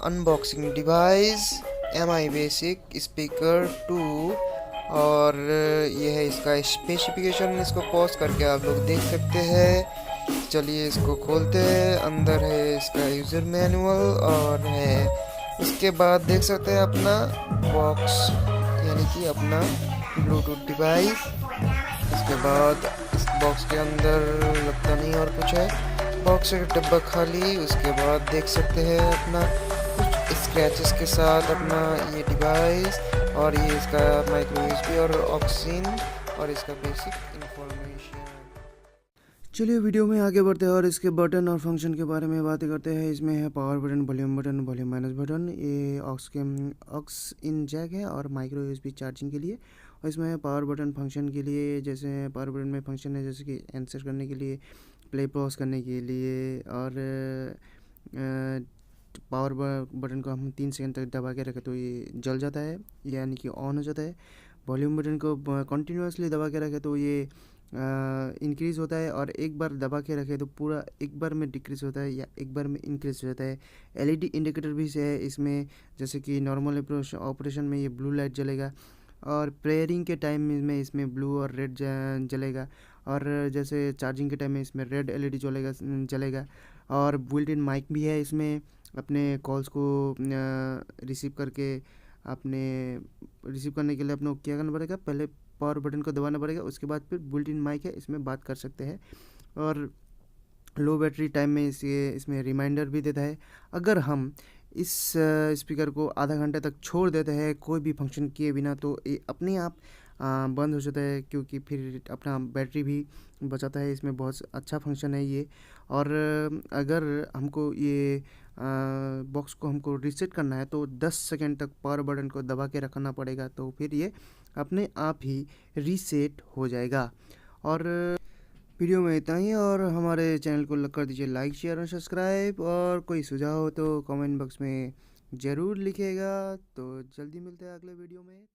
Unboxing device MI basic speaker 2। और ये है इसका स्पेसिफिकेशन। इसको पॉज करके आप लोग देख सकते हैं। चलिए इसको खोलते हैं। अंदर है इसका यूज़र मैनुअल और है उसके बाद देख सकते हैं अपना बॉक्स यानी कि अपना ब्लूटूथ डिवाइस। इसके बाद इस बॉक्स के अंदर लगता नहीं और कुछ है। बॉक्स का डब्बा खाली। उसके बाद देख सकते हैं अपना कुछ स्क्रैचेस के साथ अपना ये डिवाइस और ये इसका माइक्रो यूएसबी और ऑक्सीजन और इसका बेसिक इंफॉर्मेशन। चलिए वीडियो में आगे बढ़ते हैं और इसके बटन और फंक्शन के बारे में बातें करते हैं। इसमें है power button, volume minus button, ये ऑक्स इन जैक है और माइक्रो यूएसबी चार्जिंग के लिए। और इसमें है पावर बटन फंक्शन के लिए, जैसे पावर बटन में फंक्शन है जैसे कि आंसर करने के लिए, प्ले पॉज करने के लिए, और पावर बटन को हम 3 सेकंड तक दबा के रखें तो ये जल जाता है यानी कि ऑन हो जाता है। वॉल्यूम बटन को कंटिन्यूसली दबा के रखें तो ये इंक्रीज़ होता है, और एक बार दबा के रखें तो पूरा एक बार में डिक्रीज़ होता है या एक बार में इंक्रीज़ हो जाता है। LED इंडिकेटर भी है इसमें, जैसे कि नॉर्मल ऑपरेशन में ये ब्लू लाइट जलेगा और प्रेयरिंग के टाइम में इसमें ब्लू और रेड जलेगा, और जैसे चार्जिंग के टाइम में इसमें रेड LED जलेगा। और बुल्ट इन माइक भी है इसमें, अपने कॉल्स को रिसीव करने के लिए अपने को क्या करना पड़ेगा, पहले पावर बटन को दबाना पड़ेगा, उसके बाद फिर बुल्ट इन माइक है, इसमें बात कर सकते हैं। और लो बैटरी टाइम में इसमें रिमाइंडर भी देता है। अगर हम इस स्पीकर को आधा घंटे तक छोड़ देते हैं कोई भी फंक्शन किए बिना तो ये अपने आप बंद हो जाता है, क्योंकि फिर अपना बैटरी भी बचाता है। इसमें बहुत अच्छा फंक्शन है ये। और अगर हमको ये बॉक्स को हमको रीसेट करना है तो 10 सेकंड तक पावर बटन को दबा के रखना पड़ेगा, तो फिर ये अपने आप ही रीसेट हो जाएगा। और वीडियो में इतना ही, और हमारे चैनल को कर दीजिए लाइक, शेयर और सब्सक्राइब। और कोई सुझाव हो तो कमेंट बॉक्स में ज़रूर लिखिएगा। तो जल्दी मिलते हैं अगले वीडियो में।